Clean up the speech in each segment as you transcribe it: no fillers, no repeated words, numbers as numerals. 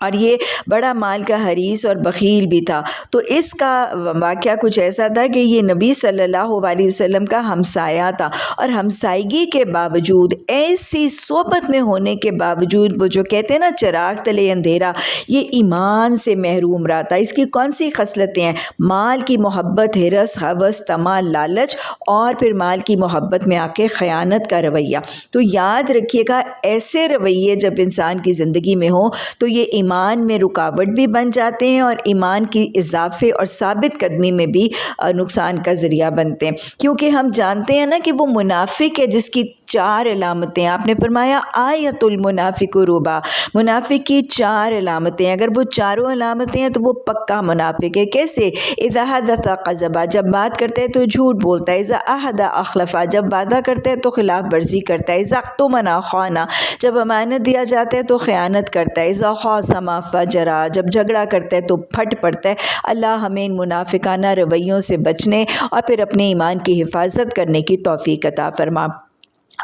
اور یہ بڑا مال کا حریص اور بخیل بھی تھا۔ تو اس کا واقعہ کچھ ایسا تھا کہ یہ نبی صلی اللہ علیہ وسلم کا ہمسایہ تھا، اور ہمسائیگی کے باوجود، ایسی صحبت میں ہونے کے باوجود، وہ جو کہتے ہیں نا چراغ تلے اندھیرا، یہ ایمان سے محروم رہا تھا۔ اس کی کون سی خصلتیں ہیں؟ مال کی محبت، ہرس، ہوس، طمع، لالچ، اور پھر مال کی محبت میں آ کے خیانت کا رویہ۔ تو یاد رکھیے گا، ایسے رویے جب انسان کی زندگی میں ہوں تو یہ ایمان میں رکاوٹ بھی بن جاتے ہیں، اور ایمان کی اضافے اور ثابت قدمی میں بھی نقصان کا ذریعہ بنتے ہیں۔ کیونکہ ہم جانتے ہیں نا کہ وہ منافق ہے جس کی 4 علامتیں، آپ نے فرمایا آیت المنافق ربا، منافق کی 4 علامتیں، اگر وہ چاروں علامتیں ہیں تو وہ پکا منافق ہے۔ کیسے؟ اذا حدث کذب، جب بات کرتا ہے تو جھوٹ بولتا ہے، اذا عہد اخلف، جب وعدہ کرتا ہے تو خلاف ورزی کرتا ہے، اذا اؤتمن خان، جب امانت دیا جاتا ہے تو خیانت کرتا ہے، اذا خاصم فجر، جب جھگڑا کرتا ہے تو پھٹ پڑتا ہے۔ اللہ ہمیں ان منافقانہ رویوں سے بچنے اور پھر اپنے ایمان کی حفاظت کرنے کی توفیق عطا فرما۔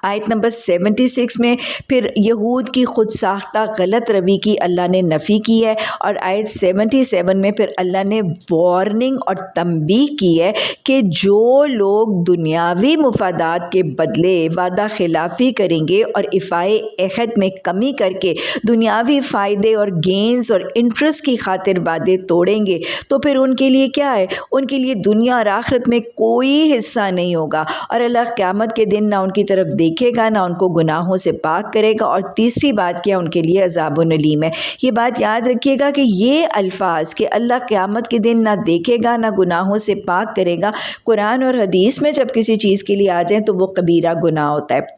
آیت نمبر 76 میں پھر یہود کی خود ساختہ غلط روی کی اللہ نے نفی کی ہے، اور آیت 77 میں پھر اللہ نے وارننگ اور تنبیہ کی ہے کہ جو لوگ دنیاوی مفادات کے بدلے وعدہ خلافی کریں گے اور ایفائے عہد میں کمی کر کے دنیاوی فائدے اور گینز اور انٹرسٹ کی خاطر وعدے توڑیں گے، تو پھر ان کے لیے کیا ہے؟ ان کے لیے دنیا اور آخرت میں کوئی حصہ نہیں ہوگا، اور اللہ قیامت کے دن نہ ان کی طرف دیکھے گا، نہ ان کو گناہوں سے پاک کرے گا، اور تیسری بات کیا؟ ان کے لیے عذاب علیم ہے۔ یہ بات یاد رکھیے گا کہ یہ الفاظ کہ اللہ قیامت کے دن نہ دیکھے گا نہ گناہوں سے پاک کرے گا، قرآن اور حدیث میں جب کسی چیز کے لیے آ جائیں تو وہ کبیرہ گناہ ہوتا ہے۔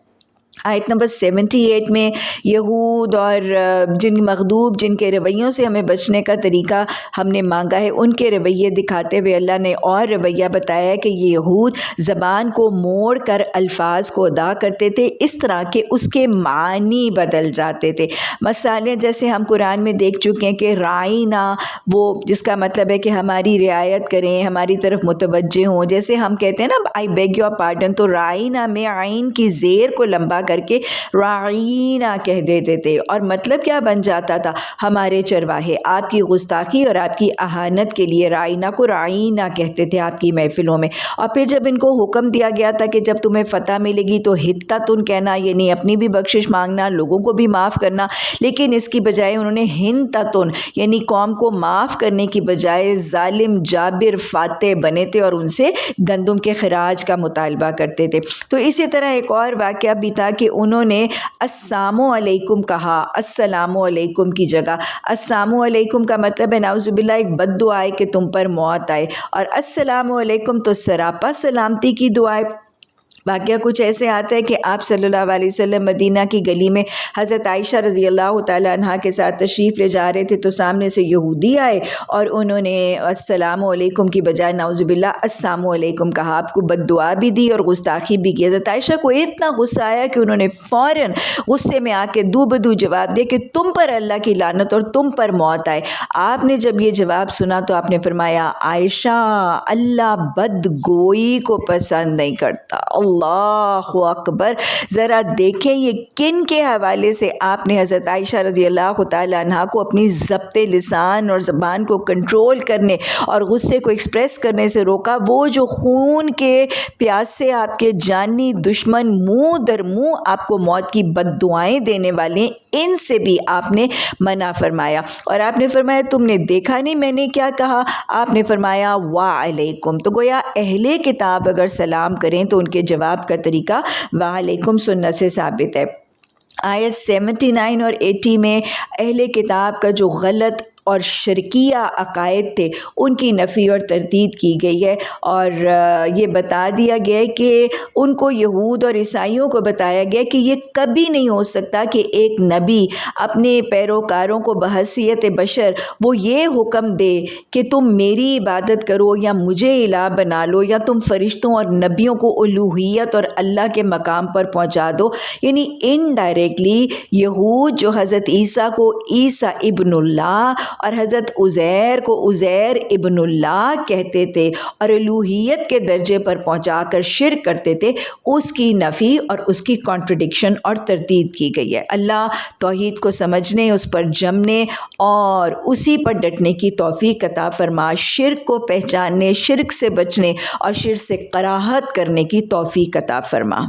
آیت نمبر 78 میں یہود اور جن کے رویوں سے ہمیں بچنے کا طریقہ ہم نے مانگا ہے، ان کے رویے دکھاتے ہوئے اللہ نے اور رویہ بتایا ہے کہ یہ یہود زبان کو موڑ کر الفاظ کو ادا کرتے تھے اس طرح کہ اس کے معنی بدل جاتے تھے۔ مثالیں جیسے ہم قرآن میں دیکھ چکے ہیں کہ رائنا، وہ جس کا مطلب ہے کہ ہماری رعایت کریں، ہماری طرف متوجہ ہوں، جیسے ہم کہتے ہیں نا آئی بیگ یور پارڈن، تو رائنا میں عین کی زیر کو لمبا کر کے رعینا کہہ دیتے تھے، اور مطلب کیا بن جاتا تھا؟ ہمارے چرواہے۔ آپ کی گستاخی اور آپ کی اہانت کے لیے رعینا کو رعینا کہتے تھے آپ کی محفلوں میں۔ اور پھر جب ان کو حکم دیا گیا تھا کہ جب تمہیں فتح ملے گی تو حتتن کہنا، یعنی اپنی بھی بخشش مانگنا، لوگوں کو بھی معاف کرنا، لیکن اس کی بجائے انہوں نے ہنتتن یعنی قوم کو معاف کرنے کی بجائے ظالم جابر فاتح بنے تھے اور ان سے گندم کے خراج کا مطالبہ کرتے تھے۔ تو اسی طرح ایک اور واقعہ بھی تھا کہ انہوں نے السلام علیکم کہا، السلام علیکم کی جگہ۔ السلام علیکم کا مطلب ہے نعوذ باللہ ایک بد دعا ہے کہ تم پر موت آئے، اور السلام علیکم تو سراپا سلامتی کی دعا ہے۔ واقعہ کچھ ایسے آتا ہے کہ آپ صلی اللہ علیہ وسلم مدینہ کی گلی میں حضرت عائشہ رضی اللہ تعالیٰ عنہ کے ساتھ تشریف لے جا رہے تھے، تو سامنے سے یہودی آئے اور انہوں نے السلام علیکم کی بجائے نعوذ باللہ السلام علیکم کہا، آپ کو بد دعا بھی دی اور گستاخی بھی کی۔ حضرت عائشہ کو اتنا غصہ آیا کہ انہوں نے فوراً غصے میں آ کے دو بدو جواب دیا کہ تم پر اللہ کی لعنت اور تم پر موت آئے۔ آپ نے جب یہ جواب سنا تو آپ نے فرمایا عائشہ، اللہ بد گوئی کو پسند نہیں کرتا۔ اللہ اکبر! ذرا دیکھیں یہ کن کے حوالے سے آپ نے حضرت عائشہ رضی اللہ تعالیٰ عنہ کو اپنی ضبط لسان اور زبان کو کنٹرول کرنے اور غصے کو ایکسپریس کرنے سے روکا۔ وہ جو خون کے پیاسے آپ کے جانی دشمن منہ در منہ آپ کو موت کی بد دعائیں دینے والے ہیں، ان سے بھی آپ نے منع فرمایا، اور آپ نے فرمایا تم نے دیکھا نہیں میں نے کیا کہا؟ آپ نے فرمایا وعلیکم۔ تو گویا اہل کتاب اگر سلام کریں تو ان کے جواب کا طریقہ وعلیکم سنت سے ثابت ہے۔ آیت 79 اور 80 میں اہل کتاب کا جو غلط اور شرکیہ عقائد تھے ان کی نفی اور تردید کی گئی ہے، اور یہ بتا دیا گیا ہے کہ ان کو یہود اور عیسائیوں کو بتایا گیا کہ یہ کبھی نہیں ہو سکتا کہ ایک نبی اپنے پیروکاروں کو بحیثیت بشر وہ یہ حکم دے کہ تم میری عبادت کرو یا مجھے الہ بنا لو، یا تم فرشتوں اور نبیوں کو الوہیت اور اللہ کے مقام پر پہنچا دو۔ یعنی انڈائریکٹلی یہود جو حضرت عیسیٰ کو عیسیٰ ابن اللہ اور حضرت عزیر کو عزیر ابن اللہ کہتے تھے اور الوہیت کے درجے پر پہنچا کر شرک کرتے تھے، اس کی نفی اور اس کی کانٹرڈکشن اور تردید کی گئی ہے۔ اللہ توحید کو سمجھنے، اس پر جمنے اور اسی پر ڈٹنے کی توفیق عطا فرما، شرک کو پہچاننے، شرک سے بچنے اور شرک سے کراہت کرنے کی توفیق عطا فرما۔